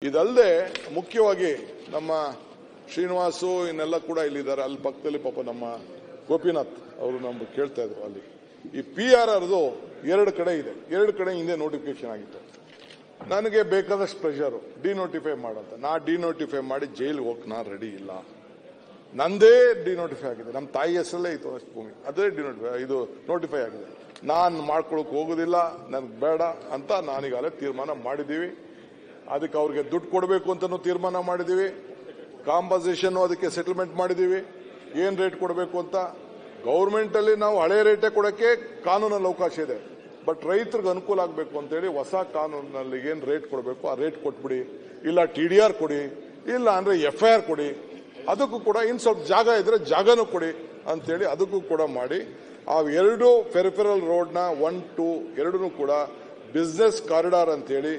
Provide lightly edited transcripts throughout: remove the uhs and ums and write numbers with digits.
ಇದಲ್ಲದೆ ಮುಖ್ಯವಾಗಿ ನಮ್ಮ ಶ್ರೀನಿವಾಸು ಇನ್ನೆಲ್ಲ ಕೂಡ ಇಲ್ಲಿದ್ದಾರೆ. ಅಲ್ಲಿ ಪಕ್ಕದಲ್ಲಿ ಪಾಪ ನಮ್ಮ ಗೋಪಿನಾಥ್ ಅವರು ನಮ್ಗೆ ಕೇಳ್ತಾ ಇದ್ರು. ಅಲ್ಲಿ ಈ PRRದು 2 ಕಡೆ ಇದೆ, 2 ಕಡೆ ಹಿಂದೆ ನೋಟಿಫಿಕೇಶನ್ ಆಗಿತ್ತು. ನನಗೆ ಬೇಕಾದಷ್ಟು ಪ್ರೆಷರು ಡಿನೋಟಿಫೈ ಮಾಡಂತ. ನಾ ಡಿನೋಟಿಫೈ ಮಾಡಿ ಜೈಲಿಗೆ ಹೋಗಕ್ಕೆ ನಾನು ರೆಡಿ ಇಲ್ಲ. ನಂದೇ ಡಿನೋಟಿಫೈ ಆಗಿದೆ, ನಮ್ಮ ತಾಯಿ ಹೆಸರಲ್ಲೇ ಇತ್ತು ಅಷ್ಟು ಭೂಮಿ, ಅದೇ ನೋಟಿಫೈ ಆಗಿದೆ. ನಾನು ಮಾಡ್ಕೊಳಕ್ ಹೋಗೋದಿಲ್ಲ, ನನ್ಗೆ ಬೇಡ ಅಂತ ನಾನೀಗಾಗಲೇ ತೀರ್ಮಾನ ಮಾಡಿದ್ದೀವಿ. ಅದಕ್ಕೆ ಅವ್ರಿಗೆ ದುಡ್ಡು ಕೊಡಬೇಕು ಅಂತಲೂ ತೀರ್ಮಾನ ಮಾಡಿದ್ದೀವಿ. ಕಾಂಪನ್ಸೇಷನ್ ಅದಕ್ಕೆ ಸೆಟಲ್ಮೆಂಟ್ ಮಾಡಿದ್ದೀವಿ. ಏನ್ ರೇಟ್ ಕೊಡಬೇಕು ಅಂತ ಗೌರ್ಮೆಂಟ್ ಅಲ್ಲಿ ನಾವು ಹಳೆ ರೇಟೇ ಕೊಡಕ್ಕೆ ಕಾನೂನಲ್ಲಿ ಅವಕಾಶ ಇದೆ. ಬಟ್ ರೈತರಿಗೆ ಅನುಕೂಲ ಆಗಬೇಕು ಅಂತೇಳಿ ಹೊಸ ಕಾನೂನಲ್ಲಿ ಏನ್ ರೇಟ್ ಕೊಡಬೇಕು ಆ ರೇಟ್ ಕೊಟ್ಬಿಡಿ, ಇಲ್ಲ TDR ಕೊಡಿ, ಇಲ್ಲ ಅಂದ್ರೆ FIR ಕೊಡಿ. ಅದಕ್ಕೂ ಕೂಡ ಇನ್ ಸ್ವಲ್ಪ ಜಾಗ ಇದ್ರೆ ಜಾಗನೂ ಕೊಡಿ ಅಂತೇಳಿ ಅದಕ್ಕೂ ಕೂಡ ಮಾಡಿ ಆ 2 ಪೆರಿಫೆರಲ್ ರೋಡ್ನ 1, 2 ಎರಡನ್ನೂ ಕೂಡ ಬಿಸ್ನೆಸ್ ಕಾರಿಡಾರ್ ಅಂತೇಳಿ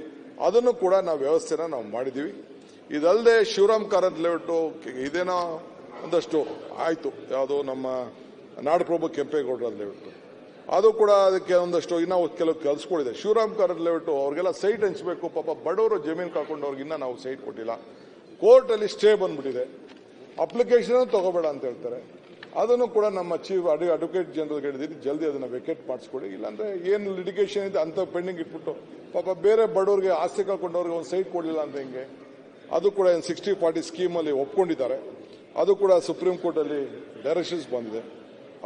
ಅದನ್ನು ಕೂಡ ನಾವು ವ್ಯವಸ್ಥೆನ ನಾವು ಮಾಡಿದೀವಿ. ಇದಲ್ಲದೆ ಶಿವರಾಮ್ ಕಾರಂತ್ ಲೇಔಟ್ ಇದೇನೋ ಒಂದಷ್ಟು ಆಯ್ತು, ಯಾವುದೋ ನಮ್ಮ ನಾಡಪ್ರಭು ಕೆಂಪೇಗೌಡರ ಲೇಔಟ್, ಅದು ಕೂಡ ಅದಕ್ಕೆ ಒಂದಷ್ಟು ಇನ್ನೂ ಕೆಲವು ಕೆಲಸಗಳಿದೆ. ಶಿವರಾಮ್ ಕಾರಂತ್ ಲೇಔಟ್ ಅವ್ರಿಗೆಲ್ಲ ಸೈಟ್ ಹಂಚಬೇಕು, ಪಾಪ ಬಡವರು ಜಮೀನು ಕಾಕೊಂಡವ್ರಿಗೆ ಇನ್ನೂ ನಾವು ಸೈಟ್ ಕೊಟ್ಟಿಲ್ಲ. ಕೋರ್ಟ್ ಅಲ್ಲಿ ಸ್ಟೇ ಬಂದ್ಬಿಟ್ಟಿದೆ, ಅಪ್ಲಿಕೇಶನ್ ತಗೋಬೇಡ ಅಂತ ಹೇಳ್ತಾರೆ. ಅದನ್ನು ಕೂಡ ನಮ್ಮ ಚೀಫ್ ಅಡ್ವೊಕೇಟ್ ಜನರಲ್ ಹೇಳಿದೀನಿ, ಜಲ್ದಿ ಅದನ್ನ ವೆಕೇಟ್ ಮಾಡಿಸ್ಕೊಡಿ. ಇಲ್ಲಾಂದ್ರೆ ಏನು ಲಿಟಿಗೇಷನ್ ಇದೆ ಅಂತ ಪೆಂಡಿಂಗ್ ಇಟ್ಬಿಟ್ಟು ಪಾಪ ಬೇರೆ ಬಡವರಿಗೆ ಆಸ್ತಿ ಕಳ್ಕೊಂಡವ್ರಿಗೆ ಒಂದು ಸೈಟ್ ಕೊಡಲಿಲ್ಲ ಅಂತ ಹೆಂಗೆ? ಅದು ಕೂಡ 60-40 ಸ್ಕೀಮ್ ಅಲ್ಲಿ ಒಪ್ಕೊಂಡಿದ್ದಾರೆ. ಅದು ಕೂಡ ಸುಪ್ರೀಂ ಕೋರ್ಟ್ ಅಲ್ಲಿ ಡೈರೆಕ್ಷನ್ಸ್ ಬಂದಿದೆ,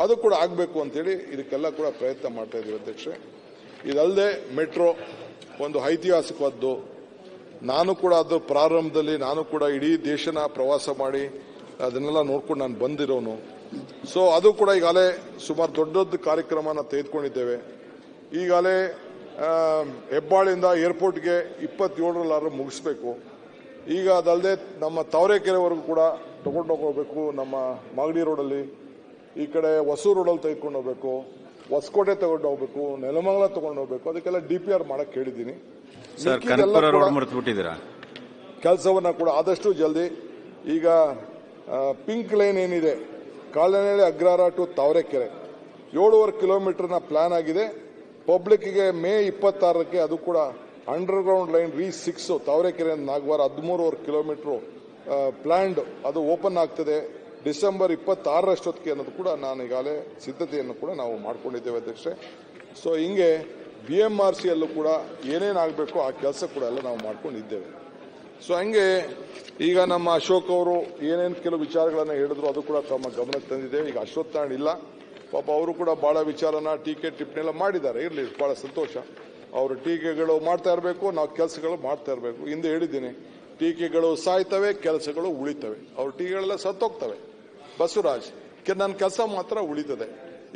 ಅದು ಕೂಡ ಆಗಬೇಕು ಅಂತೇಳಿ ಇದಕ್ಕೆಲ್ಲ ಕೂಡ ಪ್ರಯತ್ನ ಮಾಡ್ತಾ ಇದ್ದೀವಿ ಅಧ್ಯಕ್ಷೆ. ಇದಲ್ಲದೆ ಮೆಟ್ರೋ ಒಂದು ಐತಿಹಾಸಿಕವಾದ್ದು. ನಾನು ಕೂಡ ಅದು ಪ್ರಾರಂಭದಲ್ಲಿ ನಾನು ಕೂಡ ಇಡೀ ದೇಶನ ಪ್ರವಾಸ ಮಾಡಿ ಅದನ್ನೆಲ್ಲ ನೋಡ್ಕೊಂಡು ನಾನು ಬಂದಿರೋನು. ಸೊ ಅದು ಕೂಡ ಈಗಾಗಲೇ ಸುಮಾರು ದೊಡ್ಡ ಕಾರ್ಯಕ್ರಮನ ತೆಗೆದುಕೊಂಡಿದ್ದೇವೆ. ಈಗಾಗಲೇ ಹೆಬ್ಬಾಳಿಂದ ಏರ್ಪೋರ್ಟ್ಗೆ 27ರಲ್ಲಿ ಮುಗಿಸ್ಬೇಕು. ಈಗ ಅದಲ್ಲದೆ ನಮ್ಮ ತಾವರೆಕೆರೆವರೆಗೂ ಕೂಡ ತಗೊಂಡೋಗ್ಬೇಕು. ನಮ್ಮ ಮಾಗಡಿ ರೋಡಲ್ಲಿ, ಈ ಕಡೆ ಹೊಸೂರು ರೋಡಲ್ಲಿ ತೆಗೆದುಕೊಂಡು ಹೋಗ್ಬೇಕು, ಹೊಸಕೋಟೆ ತಗೊಂಡು ಹೋಗ್ಬೇಕು, ನೆಲಮಂಗಲ ತಗೊಂಡು ಹೋಗ್ಬೇಕು. ಅದಕ್ಕೆಲ್ಲ DPR ಮಾಡಕ್ ಹೇಳಿದ್ದೀನಿ. ಕೆಲಸವನ್ನ ಕೂಡ ಆದಷ್ಟು ಜಲ್ದಿ. ಈಗ ಪಿಂಕ್ ಲೈನ್ ಏನಿದೆ ಕಾಲನಹಳ್ಳಿ ಅಗ್ರಹಾರ ಟು ತಾವರೆಕೆರೆ 7.5 ಕಿಲೋಮೀಟರ್ನ ಪ್ಲಾನ್ ಆಗಿದೆ. ಪಬ್ಲಿಕ್ಗೆ ಮೇ 26ಕ್ಕೆ ಅದು ಕೂಡ ಅಂಡರ್ಗ್ರೌಂಡ್ ಲೈನ್ ರೀ6 ತಾವರೆಕೆರೆ ನಾಗವಾರ 13.5 ಕಿಲೋಮೀಟರ್ ಪ್ಲಾನ್ಡ್ ಅದು ಓಪನ್ ಆಗ್ತದೆ ಡಿಸೆಂಬರ್ 26ರಷ್ಟೊತ್ತಿಗೆ ಅನ್ನೋದು ಕೂಡ ನಾನು ಈಗಾಗಲೇ ಸಿದ್ಧತೆಯನ್ನು ಕೂಡ ನಾವು ಮಾಡ್ಕೊಂಡಿದ್ದೇವೆ ಅಧ್ಯಕ್ಷೆ. ಸೊ ಹಿಂಗೆ BMRC ಯಲ್ಲೂ ಕೂಡ ಏನೇನಾಗಬೇಕು ಆ ಕೆಲಸ ಕೂಡ ಎಲ್ಲ ನಾವು ಮಾಡ್ಕೊಂಡಿದ್ದೇವೆ. ಸೊ ಹಂಗೆ ಈಗ ನಮ್ಮ ಅಶೋಕ್ ಅವರು ಏನೇನು ಕೆಲವು ವಿಚಾರಗಳನ್ನ ಹೇಳಿದ್ರು ಅದು ಕೂಡ ತಮ್ಮ ಗಮನಕ್ಕೆ ತಂದಿದ್ದೇವೆ. ಈಗ ಅಶ್ವತ್ಥ ನಾರಾಯಣ್ ಇಲ್ಲ, ಪಾಪ ಅವರು ಕೂಡ ಬಹಳ ವಿಚಾರನ ಟೀಕೆ ಟಿಪ್ಪಣಿಯೆಲ್ಲ ಮಾಡಿದ್ದಾರೆ. ಇರಲಿ, ಬಹಳ ಸಂತೋಷ. ಅವರು ಟೀಕೆಗಳು ಮಾಡ್ತಾ ಇರಬೇಕು, ನಾವು ಕೆಲಸಗಳು ಮಾಡ್ತಾ ಇರಬೇಕು. ಹಿಂದೆ ಹೇಳಿದ್ದೀನಿ, ಟೀಕೆಗಳು ಸಾಯ್ತವೆ, ಕೆಲಸಗಳು ಉಳಿತವೆ. ಅವ್ರ ಟೀಕೆಗಳೆಲ್ಲ ಸತ್ತೋಗ್ತವೆ. ಬಸವರಾಜ್, ನನ್ನ ಕೆಲಸ ಮಾತ್ರ ಉಳಿತದೆ.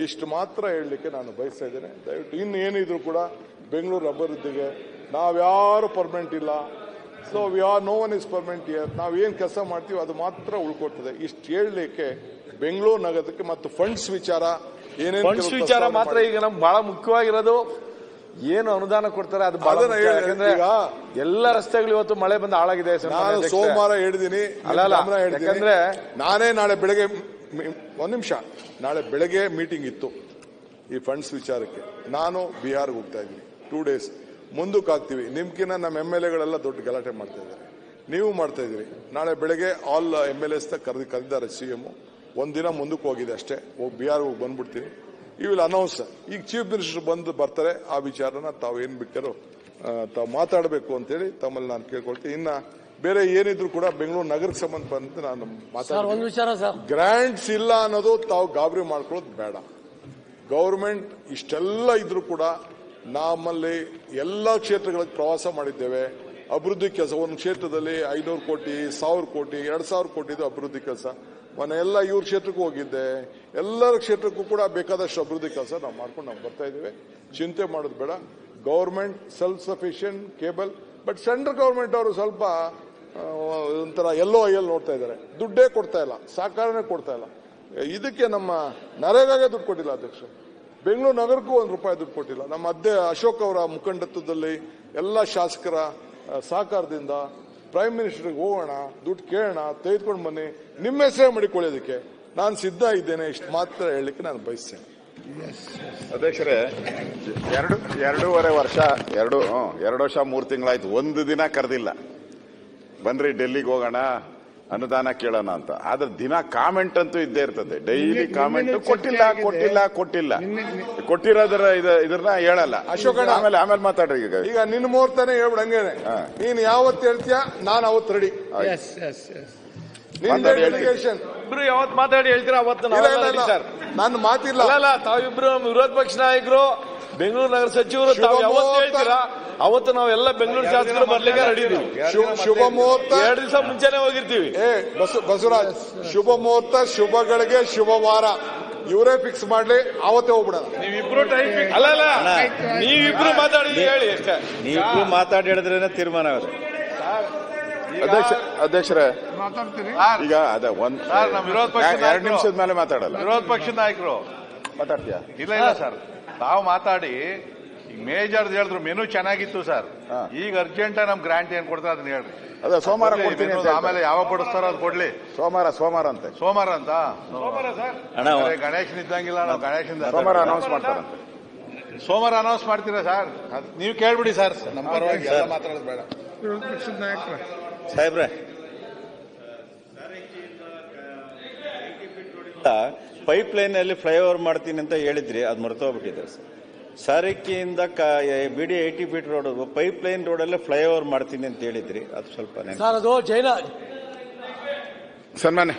ಇಷ್ಟು ಮಾತ್ರ ಹೇಳಲಿಕ್ಕೆ ನಾನು ಬಯಸ್ತಾ ಇದ್ದೇನೆ. ದಯವಿಟ್ಟು ಇನ್ನು ಏನಿದ್ರು ಕೂಡ ಬೆಂಗಳೂರು ಅಭಿವೃದ್ಧಿಗೆ ನಾವ್ಯಾರು ಪರ್ಮನೆಂಟ್ ಇಲ್ಲ. So no one is permanent here. ನಾವೇನು ಕೆಲಸ ಮಾಡ್ತೀವಿ ಅದು ಮಾತ್ರ ಉಳ್ಕೊಳ್ತದೆ. ಇಷ್ಟು ಹೇಳಲಿಕ್ಕೆ ಬೆಂಗಳೂರು ನಗರಕ್ಕೆ ಮತ್ತು ಫಂಡ್ಸ್ ವಿಚಾರ ಏನೇನು ವಿಚಾರ ಮಾತ್ರ ಈಗ ನಮ್ಗೆ ಬಹಳ ಮುಖ್ಯವಾಗಿರೋದು ಏನು ಅನುದಾನ ಕೊಡ್ತಾರೆ ಅದು ಎಲ್ಲ ರಸ್ತೆಗಳು ಇವತ್ತು ಮಳೆ ಬಂದು ಹಾಳಾಗಿದೆ. ನಾನು ಸೋಮವಾರ ಹೇಳಿದ್ದೀನಿ, ಯಾಕಂದ್ರೆ ನಾನೇ ನಾಳೆ ಬೆಳಗ್ಗೆ ಒಂದ್ ನಿಮಿಷ ನಾಳೆ ಬೆಳಗ್ಗೆ ಮೀಟಿಂಗ್ ಇತ್ತು ಈ ಫಂಡ್ಸ್ ವಿಚಾರಕ್ಕೆ. ನಾನು ಬಿಹಾರ್ಗೆ ಹೋಗ್ತಾ ಇದ್ದೀನಿ 2 ಡೇಸ್. ಮುಂದಕ್ಕೆ ಹಾಕ್ತೀವಿ. ನಿಮ್ಕಿನ್ನ ನಮ್ಮ MLAಗಳೆಲ್ಲ ದೊಡ್ಡ ಗಲಾಟೆ ಮಾಡ್ತಾ ಇದ್ದಾರೆ, ನೀವು ಮಾಡ್ತಾ ಇದ್ದೀರಿ. ನಾಳೆ ಬೆಳಗ್ಗೆ ಆಲ್ MLAs ಕರೆದಿದ್ದಾರೆ CM. ಒಂದಿನ ಮುಂದಕ್ಕೆ ಹೋಗಿದೆ ಅಷ್ಟೇ, ಹೋಗಿ ಬಿಹಾರ್ ಹೋಗಿ ಬಂದ್ಬಿಡ್ತೀನಿ. ಈ ವಿಲ್ ಅನೌನ್ಸ್. ಈಗ ಚೀಫ್ ಮಿನಿಸ್ಟರ್ ಬರ್ತಾರೆ, ಆ ವಿಚಾರನ ತಾವು ಏನ್ ಬೇಕಾರೋ ತಾವು ಮಾತಾಡಬೇಕು ಅಂತೇಳಿ ತಮ್ಮಲ್ಲಿ ನಾನು ಕೇಳ್ಕೊಳ್ತೀನಿ. ಇನ್ನ ಬೇರೆ ಏನಿದ್ರು ಕೂಡ ಬೆಂಗಳೂರು ನಗರಕ್ಕೆ ಸಂಬಂಧಪಟ್ಟಂತೆ ನಾನು ಮಾತಾಡ್ತೀನಿ. ಗ್ರಾಂಟ್ಸ್ ಇಲ್ಲ ಅನ್ನೋದು ತಾವು ಗಾಬರಿ ಮಾಡ್ಕೊಳ್ಳೋದು ಬೇಡ. ಗೌರ್ಮೆಂಟ್ ಇಷ್ಟೆಲ್ಲ ಇದ್ರು ಕೂಡ ನಮ್ಮಲ್ಲಿ ಎಲ್ಲ ಕ್ಷೇತ್ರಗಳಿಗೆ ಪ್ರವಾಸ ಮಾಡಿದ್ದೇವೆ. ಅಭಿವೃದ್ಧಿ ಕೆಲಸ ಒಂದು ಕ್ಷೇತ್ರದಲ್ಲಿ 500 ಕೋಟಿ, 1000 ಕೋಟಿ, 2000 ಕೋಟಿ ಅಭಿವೃದ್ಧಿ ಕೆಲಸ. ಮೊನ್ನೆ ಎಲ್ಲ ಇವ್ರ ಕ್ಷೇತ್ರಕ್ಕೂ ಹೋಗಿದ್ದೆ. ಎಲ್ಲರ ಕ್ಷೇತ್ರಕ್ಕೂ ಕೂಡ ಬೇಕಾದಷ್ಟು ಅಭಿವೃದ್ಧಿ ಕೆಲಸ ನಾವು ಮಾಡ್ಕೊಂಡು ನಾವು ಬರ್ತಾ ಇದ್ದೇವೆ. ಚಿಂತೆ ಮಾಡೋದು ಬೇಡ. Government self sufficient cable. But central government ಅವರು ಸ್ವಲ್ಪ ಒಂಥರ ಎಲ್ಲೋ ನೋಡ್ತಾ ಇದ್ದಾರೆ. ದುಡ್ಡೇ ಕೊಡ್ತಾ ಇಲ್ಲ, ಸಹಕಾರನೇ ಕೊಡ್ತಾ ಇಲ್ಲ. ಇದಕ್ಕೆ ನಮ್ಮ ನರೇಗಾಗೆ ದುಡ್ಡು ಕೊಟ್ಟಿಲ್ಲ ಅಧ್ಯಕ್ಷ. ಬೆಂಗಳೂರು ನಗರಕ್ಕೂ ₹1 ದುಡ್ಡು ಕೊಟ್ಟಿಲ್ಲ. ನಮ್ಮ ಅಶೋಕ್ ಅವರ ಮುಖಂಡತ್ವದಲ್ಲಿ ಎಲ್ಲ ಶಾಸಕರ ಸಹಕಾರದಿಂದ ಪ್ರೈಮ್ ಮಿನಿಸ್ಟರ್ಗೆ ಹೋಗೋಣ, ದುಡ್ಡು ಕೇಳೋಣ, ತೆಗೆದುಕೊಂಡು ಬನ್ನಿ, ನಿಮ್ಮ ಹೆಸರೇ ಮಾಡಿಕೊಳ್ಳೋದಕ್ಕೆ ನಾನು ಸಿದ್ಧ ಇದ್ದೇನೆ. ಇಷ್ಟು ಮಾತ್ರ ಹೇಳಲಿಕ್ಕೆ ನಾನು ಬಯಸ್ತೇನೆ. ಅಧ್ಯಕ್ಷರೇ, 2.5 ವರ್ಷ 2 ವರ್ಷ 3 ತಿಂಗಳಾಯ್ತು, ಒಂದು ದಿನ ಕರೆದಿಲ್ಲ. ಬನ್ರಿ ಡೆಲ್ಲಿಗೆ ಹೋಗೋಣ ಅನುದಾನ ಕೇಳೋಣ ಅಂತ. ಆದ್ರೆ ದಿನ ಕಾಮೆಂಟ್ ಅಂತೂ ಇದ್ದೇ ಇರ್ತದೆ, ಡೈಲಿ ಕಾಮೆಂಟ್. ಕೊಟ್ಟಿರೋದ್ರ ಇದ್ರನ್ನ ಹೇಳಲ್ಲ. ಅಶೋಕಣ್ಣ ಆಮೇಲೆ ಮಾತಾಡ್ರಿ. ಈಗ ನಿನ್ನ ಮುಹೂರ್ತನೇ ಹೇಳ್ಬಿಡಂಗೇನೆ, ನೀನ್ ಯಾವತ್ತು ಹೇಳ್ತೀಯ ನಾನು ಅವತ್ತು ರೆಡಿ. ಇಬ್ರು ಯಾವತ್ತು ಮಾತಾಡಿ ಹೇಳ್ತೀರಾ ಅವತ್ತು ನನ್ನ ಮಾತಿಲ್ಲ. ತಾವಿಬ್ರು ವಿರೋಧ ಪಕ್ಷ ನಾಯಕರು, ಬೆಂಗಳೂರು ನಗರ ಸಚಿವರು, ತಾವು ಯಾವತ್ತು ಹೇಳ್ತೀರಾ ಅವತ್ತು ನಾವೆಲ್ಲ ಬೆಂಗಳೂರು ಶಾಸಕರು ಬರ್ಲಿಕ್ಕೆ ರೆಡಿ ಇದೀವಿ. ಶುಭ ಮುಹೂರ್ತ 2 ದಿವಸ ಮುಂಚೆನೆ ಹೋಗಿರ್ತೀವಿ. ಬಸವರಾಜ್, ಶುಭ ಮುಹೂರ್ತ, ಶುಭಗಳಿಗೆ ಶುಭವಾರ ಇವರೇ ಫಿಕ್ಸ್ ಮಾಡ್ಲಿ, ಅವತ್ತೇ ಹೋಗ್ಬಿಡೋಣ. ನೀವಿಬ್ರು ನೀವಿಬ್ರು ಮಾತಾಡಿ ಹೇಳಿ ಅಷ್ಟೇ. ನೀವಿಬ್ರು ಮಾತಾಡಿ ಹೇಳಿದ್ರೇನೆ ತೀರ್ಮಾನ ಆಗುತ್ತೆ. ಅಧ್ಯಕ್ಷರೇ, ಈಗ ಅದೇ ವಿರೋಧ ಪಕ್ಷ 2 ನಿಮಿಷದ ಮೇಲೆ ಮಾತಾಡಲ್ಲ. ವಿರೋಧ ಪಕ್ಷದ ನಾಯಕರು ಮಾತಾಡ್ತೀಯಾ? ಇಲ್ಲ ಸರ್, ತಾವು ಮಾತಾಡಿ. ಈಗ ಮೇಜರ್ ಹೇಳಿದ್ರು ಮೆನು ಚೆನ್ನಾಗಿತ್ತು ಸರ್. ಈಗ ಅರ್ಜೆಂಟ್ ನಮ್ ಗ್ರಾಂಟ್ ಏನ್ ಕೊಡ್ತಾರೆ ಅದನ್ನ ಹೇಳ್ರಿ. ಅದೇ ಸೋಮವಾರ ಕೊಡ್ತೀನಿ. ಆಮೇಲೆ ಯಾವ ಪಡಿಸ್ತಾರೋ ಅದು ಕೊಡ್ಲಿ. ಸೋಮವಾರ ಅಂತೆ. ಸೋಮವಾರ ಗಣೇಶನ್ ಇದ್ದಂಗಿಲ್ಲ, ನಾವು ಗಣೇಶನ್ ಸೋಮವಾರ ಅನೌನ್ಸ್ ಮಾಡ್ತಾರಂತೆ. ಸೋಮವಾರ ಅನೌನ್ಸ್ ಮಾಡ್ತೀರಾ ಸರ್? ನೀವು ಕೇಳ್ಬಿಡಿ ಸರ್, ನಮ್ಮ ಪರವಾಗಿ ಮಾತಾಡೋದು ಬೇಡ. ಸಾಹೇಬ್ರೆ, ಪೈಪ್ ಲೈನ್ ಅಲ್ಲಿ ಫ್ಲೈಓವರ್ ಮಾಡ್ತೀನಿ ಅಂತ ಹೇಳಿದ್ರಿ, ಅದು ಮರ್ತೋಗ್ಬಿಟ್ಟಿದೆ ಸರ್. ಸಾರಿಕೆಯಿಂದ ಬಿಡಿ 80 feet road pipe line road ಅಲ್ಲೇ ಫ್ಲೈಓವರ್ ಮಾಡ್ತೀನಿ ಅಂತ ಹೇಳಿದ್ರಿ, ಅದು ಸ್ವಲ್ಪ ಅದು ಜೈನ ಸನ್ಮಾನ್ಯ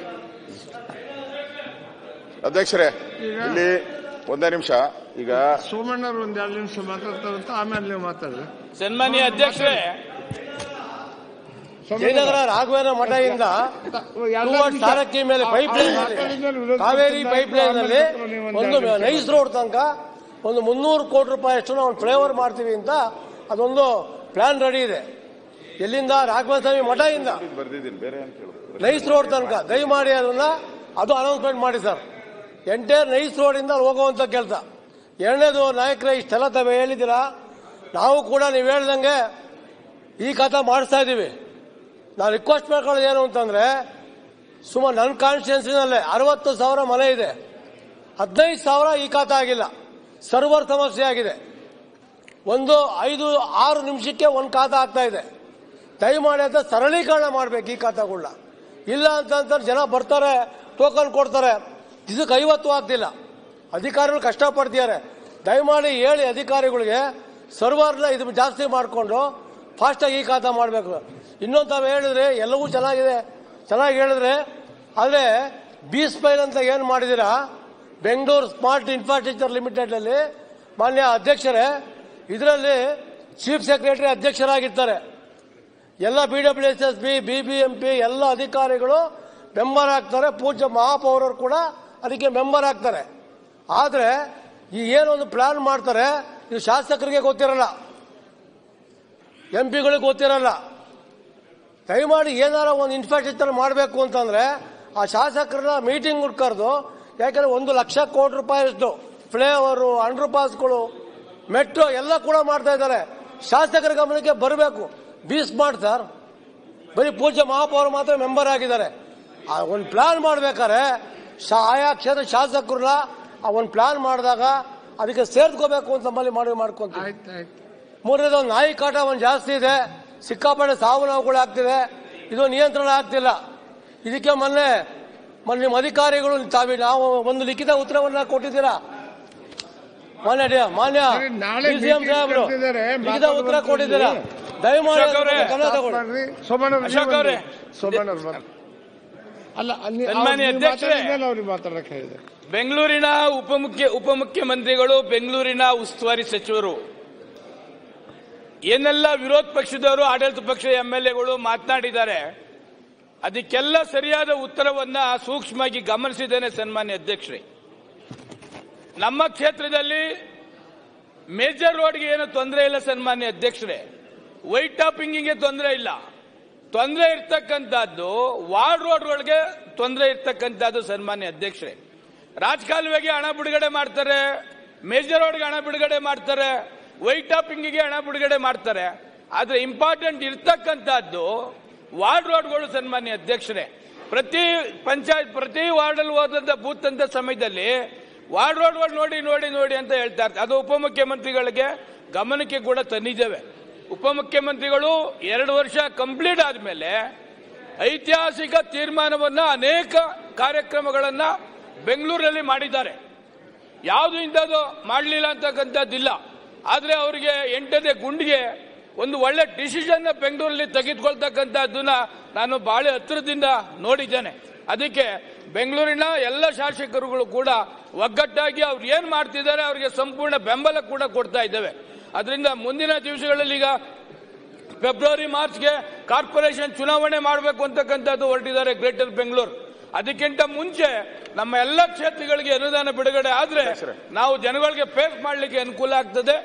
ಅಧ್ಯಕ್ಷರೇ, ಇಲ್ಲಿ ಒಂದೇ ನಿಮಿಷ. ಈಗ ಸೋಮಣ್ಣರು 1-2 ನಿಮಿಷ ಮಾತಾಡ್ತಾರಂತ, ಆಮೇಲೆ ನೀವು ಮಾತಾಡ್ರಿ. ಸನ್ಮಾನ್ಯ ಅಧ್ಯಕ್ಷರೇ, ಜಯನಗರ ರಾಘವೇಂದ್ರ ಮಠದಿಂದ ಸಾರಕ್ಕಿ ಮೇಲೆ pipe line, Kaveri pipe line ಅಲ್ಲಿ ಒಂದು ನೈಸ್ ರೋಡ್ ತನಕ ಒಂದು 300 ಕೋಟಿ ರೂಪಾಯಿ ಅಷ್ಟು ನಾವು ಫ್ಲೈಓವರ್ ಮಾಡ್ತೀವಿ ಅಂತ ಅದೊಂದು ಪ್ಲಾನ್ ರೆಡಿ ಇದೆ. ಎಲ್ಲಿಂದ? ರಾಘವೇಂದ್ರ ಸ್ವಾಮಿ ಮಠದಿಂದ ನೈಸ್ ರೋಡ್ ತನಕ ದಯಮಾಡಿ ಅದು ಅನೌನ್ಸ್ಮೆಂಟ್ ಮಾಡಿ ಸರ್. ಎಂಟೈರ್ ನೈಸ್ ರೋಡ್ ಇಂದ ಹೋಗುವಂತ ಕೆಲಸ. ಎರಡನೇದು, ನಾಯಕರೇ ಇಷ್ಟೆಲ್ಲ ತಾವೇ ಹೇಳಿದ್ದೀರಾ, ನಾವು ಕೂಡ ನೀವು ಹೇಳ್ದಂಗೆ ಈ ಖಾತಾ ಮಾಡಿಸ್ತಾ ಇದ್ದೀವಿ. ನಾವು ರಿಕ್ವೆಸ್ಟ್ ಮಾಡ್ಕೊಳ್ಳೋದು ಏನು ಅಂತಂದ್ರೆ, ಸುಮಾರು ನನ್ನ ಕಾನ್ಸ್ಟಿಟ್ಯೂನ್ಸಿನಲ್ಲೇ 60,000 ಮನೆ ಇದೆ, 15,000 ಈ ಖಾತಾ ಆಗಿಲ್ಲ. ಸರ್ವರ್ ಸಮಸ್ಯೆ ಆಗಿದೆ. 5-6 ನಿಮಿಷಕ್ಕೆ ಒಂದು ಖಾತಾ ಆಗ್ತಾ ಇದೆ. ದಯಮಾಡಿ ಅಂತ ಸರಳೀಕರಣ ಮಾಡಬೇಕು ಈ ಖಾತಾಗಳನ್ನ. ಇಲ್ಲ ಅಂತ ಜನ ಬರ್ತಾರೆ, ಟೋಕನ್ ಕೊಡ್ತಾರೆ, ಇದಕ್ಕೆ 50 ಆಗ್ತಿಲ್ಲ. ಅಧಿಕಾರಿಗಳು ಕಷ್ಟಪಡ್ತಿದ್ದಾರೆ. ದಯಮಾಡಿ ಹೇಳಿ ಅಧಿಕಾರಿಗಳಿಗೆ, ಸರ್ವರ್ನ ಇದು ಜಾಸ್ತಿ ಮಾಡಿಕೊಂಡು ಫಾಸ್ಟಾಗಿ ಈ ಖಾತಾ ಮಾಡಬೇಕು. ಇನ್ನೊಂದು ತಾವು ಹೇಳಿದ್ರೆ ಎಲ್ಲವೂ ಚೆನ್ನಾಗಿದೆ, ಚೆನ್ನಾಗಿ ಹೇಳಿದ್ರೆ, ಆದರೆ ಬಿ-ಸ್ಪೈಲ್ ಅಂತ ಏನು ಮಾಡಿದ್ದೀರಾ ಬೆಂಗಳೂರು ಸ್ಮಾರ್ಟ್ ಇನ್ಫ್ರಾಸ್ಟ್ರಕ್ಚರ್ ಲಿಮಿಟೆಡ್ ಅಲ್ಲಿ, ಮಾನ್ಯ ಅಧ್ಯಕ್ಷರೇ, ಇದರಲ್ಲಿ ಚೀಫ್ ಸೆಕ್ರೆಟರಿ ಅಧ್ಯಕ್ಷರಾಗಿರ್ತಾರೆ. ಎಲ್ಲ BWSSB, BBMP ಎಲ್ಲ ಅಧಿಕಾರಿಗಳು ಮೆಂಬರ್ ಆಗ್ತಾರೆ. ಪೂಜ್ಯ ಮಹಾಪೌರರು ಕೂಡ ಅದಕ್ಕೆ ಮೆಂಬರ್ ಆಗ್ತಾರೆ. ಆದರೆ ಈ ಏನೊಂದು ಪ್ಲಾನ್ ಮಾಡ್ತಾರೆ, ಇದು ಶಾಸಕರಿಗೆ ಗೊತ್ತಿರಲ್ಲ, MP ಗಳಿಗೆ ಗೊತ್ತಿರಲ್ಲ. ದಯಮಾಡಿ ಏನಾರ ಒಂದು ಇನ್ಫ್ರಾಸ್ಟ್ರಕ್ಚರ್ ಮಾಡಬೇಕು ಅಂತಂದ್ರೆ ಆ ಶಾಸಕರನ್ನ ಮೀಟಿಂಗ್ ಕರೆದು, ಯಾಕಂದ್ರೆ 1 ಲಕ್ಷ ಕೋಟಿ ರೂಪಾಯಿ ಅಷ್ಟು ಫ್ಲೈಓವರು, ಅಂಡರ್ ಪಾಸ್ಗಳು, ಮೆಟ್ರೋ ಎಲ್ಲ ಕೂಡ ಮಾಡ್ತಾ ಇದ್ದಾರೆ. ಶಾಸಕರ ಗಮನಕ್ಕೆ ಬರಬೇಕು. ಸ್ಮಾರ್ಟ್ ಸರ್, ಬರೀ ಪೂಜ್ಯ ಮಹಾಪೌರ ಮಾತ್ರ ಮೆಂಬರ್ ಆಗಿದ್ದಾರೆ. ಒಂದು ಪ್ಲಾನ್ ಮಾಡ್ಬೇಕಾದ್ರೆ ಆಯಾ ಕ್ಷೇತ್ರ ಶಾಸಕರನ್ನ ಆ ಒಂದು ಪ್ಲಾನ್ ಮಾಡಿದಾಗ ಅದಕ್ಕೆ ಸೇರ್ಕೋಬೇಕು ಅಂತ ನಮ್ಮಲ್ಲಿ ಮಾಡ್ಕೊಂತೀವಿ. ಮೂರನೇದು, ನಾಯಿ ಕಾಟ ಒಂದು ಜಾಸ್ತಿ ಇದೆ, ಸಿಕ್ಕಾಪಟ್ಟೆ ಸಾವು ನೋವುಗಳು ಆಗ್ತಿದೆ, ಇದು ನಿಯಂತ್ರಣ ಆಗ್ತಿಲ್ಲ. ಇದಕ್ಕೆ ಮೊನ್ನೆ ನಿಮ್ಮ ಅಧಿಕಾರಿಗಳು ನಾವು ಒಂದು ಲಿಖಿತ ಉತ್ತರವನ್ನ ಕೊಟ್ಟಿದ್ದೀರಾ. ಮಾನ್ಯ ಡಿಸಿಎಂ ಸಾಹೇಬರು ಲಿಖಿತ ಉತ್ತರ ಕೊಟ್ಟಿದ್ದೀರಾ. ದಯಮಾಡಿ ಬೆಂಗಳೂರಿನ ಉಪಮುಖ್ಯಮಂತ್ರಿಗಳು, ಬೆಂಗಳೂರಿನ ಉಸ್ತುವಾರಿ ಸಚಿವರು, ಏನೆಲ್ಲ ವಿರೋಧ ಪಕ್ಷದವರು, ಆಡಳಿತ ಪಕ್ಷದ MLAಗಳು ಮಾತನಾಡಿದ್ದಾರೆ, ಅದಕ್ಕೆಲ್ಲ ಸರಿಯಾದ ಉತ್ತರವನ್ನ ಸೂಕ್ಷ್ಮವಾಗಿ ಗಮನಿಸಿದ್ದೇನೆ ಸನ್ಮಾನ್ಯ ಅಧ್ಯಕ್ಷರೇ. ನಮ್ಮ ಕ್ಷೇತ್ರದಲ್ಲಿ ಮೇಜರ್ ರೋಡ್ಗೆ ಏನು ತೊಂದರೆ ಇಲ್ಲ ಸನ್ಮಾನ್ಯ ಅಧ್ಯಕ್ಷರೇ, ವೈಟ್ ಟಾಪಿಂಗಿಗೆ ತೊಂದರೆ ಇಲ್ಲ. ತೊಂದರೆ ಇರ್ತಕ್ಕಂಥದ್ದು ವಾರ್ಡ್ ರೋಡ್ಗಳಿಗೆ ತೊಂದರೆ ಇರ್ತಕ್ಕಂಥದ್ದು ಸನ್ಮಾನ್ಯ ಅಧ್ಯಕ್ಷರೇ. ರಾಜಕಾಲುವೆಗೆ ಹಣ ಬಿಡುಗಡೆ ಮಾಡ್ತಾರೆ, ಮೇಜರ್ ರೋಡ್ಗೆ ಹಣ ಬಿಡುಗಡೆ ಮಾಡ್ತಾರೆ, ವೈಟ್ ಟಾಪಿಂಗಿಗೆ ಹಣ ಬಿಡುಗಡೆ ಮಾಡ್ತಾರೆ. ಆದ್ರೆ ಇಂಪಾರ್ಟೆಂಟ್ ಇರ್ತಕ್ಕಂಥದ್ದು ವಾರ್ಡ್ ರೋಡ್ಗಳು ಸನ್ಮಾನ್ಯ ಅಧ್ಯಕ್ಷರೇ. ಪ್ರತಿ ಪಂಚಾಯತ್, ಪ್ರತಿ ವಾರ್ಡಲ್ಲಿ ಹೋದಂತ ಬೂತ್ ಅಂತ ಸಮಯದಲ್ಲಿ ವಾರ್ಡ್ ರೋಡ್ಗಳು ನೋಡಿ ನೋಡಿ ನೋಡಿ ಅಂತ ಹೇಳ್ತಾ ಇರ್ತಾರೆ. ಅದು ಉಪಮುಖ್ಯಮಂತ್ರಿಗಳಿಗೆ ಗಮನಕ್ಕೆ ಕೂಡ ತಂದಿದ್ದೇವೆ. ಉಪಮುಖ್ಯಮಂತ್ರಿಗಳು 2 ವರ್ಷ ಕಂಪ್ಲೀಟ್ ಆದ್ಮೇಲೆ ಐತಿಹಾಸಿಕ ತೀರ್ಮಾನವನ್ನ ಅನೇಕ ಕಾರ್ಯಕ್ರಮಗಳನ್ನ ಬೆಂಗಳೂರಲ್ಲಿ ಮಾಡಿದ್ದಾರೆ. ಯಾವುದು ಇಂಥದ್ದು ಮಾಡಲಿಲ್ಲ ಅಂತಕ್ಕಂಥದ್ದಿಲ್ಲ. ಆದರೆ ಅವರಿಗೆ 8ನೇ ಗುಂಡಿಗೆ ಒಂದು ಒಳ್ಳೆ ಡಿಸಿಷನ್ ಬೆಂಗಳೂರಲ್ಲಿ ತೆಗೆದುಕೊಳ್ತಕ್ಕಂಥದ್ದನ್ನ ನಾನು ಬಹಳ ಹತ್ತಿರದಿಂದ ನೋಡಿದ್ದೇನೆ. ಅದಕ್ಕೆ ಬೆಂಗಳೂರಿನ ಎಲ್ಲ ಶಾಸಕರುಗಳು ಕೂಡ ಒಗ್ಗಟ್ಟಾಗಿ ಅವ್ರು ಏನ್ ಮಾಡ್ತಿದ್ದಾರೆ ಅವರಿಗೆ ಸಂಪೂರ್ಣ ಬೆಂಬಲ ಕೂಡ ಕೊಡ್ತಾ ಇದ್ದೇವೆ. ಅದರಿಂದ ಮುಂದಿನ ದಿವಸಗಳಲ್ಲಿ ಈಗ ಫೆಬ್ರವರಿ ಮಾರ್ಚ್ಗೆ ಕಾರ್ಪೊರೇಷನ್ ಚುನಾವಣೆ ಮಾಡಬೇಕು ಅಂತಕ್ಕಂಥದ್ದು ಹೊರಟಿದ್ದಾರೆ ಗ್ರೇಟರ್ ಬೆಂಗಳೂರು. ಅದಕ್ಕಿಂತ ಮುಂಚೆ ನಮ್ಮ ಎಲ್ಲ ಕ್ಷೇತ್ರಗಳಿಗೆ ಅನುದಾನ ಬಿಡುಗಡೆ ಆದ್ರೆ ನಾವು ಜನಗಳಿಗೆ ಫೇಸ್ ಮಾಡಲಿಕ್ಕೆ ಅನುಕೂಲ ಆಗ್ತದೆ.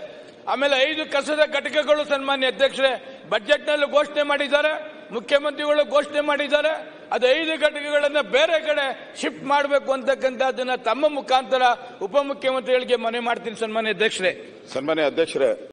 ಆಮೇಲೆ 5 ಕಸದ ಘಟಕಗಳು ಸನ್ಮಾನ್ಯ ಅಧ್ಯಕ್ಷರೇ ಬಜೆಟ್ ನಲ್ಲಿ ಘೋಷಣೆ ಮಾಡಿದ್ದಾರೆ, ಮುಖ್ಯಮಂತ್ರಿಗಳು ಘೋಷಣೆ ಮಾಡಿದ್ದಾರೆ. ಅದು 5 ಘಟಕಗಳನ್ನ ಬೇರೆ ಕಡೆ ಶಿಫ್ಟ್ ಮಾಡಬೇಕು ಅಂತಕ್ಕಂಥದ್ದನ್ನ ತಮ್ಮ ಮುಖಾಂತರ ಉಪಮುಖ್ಯಮಂತ್ರಿಗಳಿಗೆ ಮನವಿ ಮಾಡ್ತೀನಿ ಸನ್ಮಾನ್ಯ ಅಧ್ಯಕ್ಷರೇ.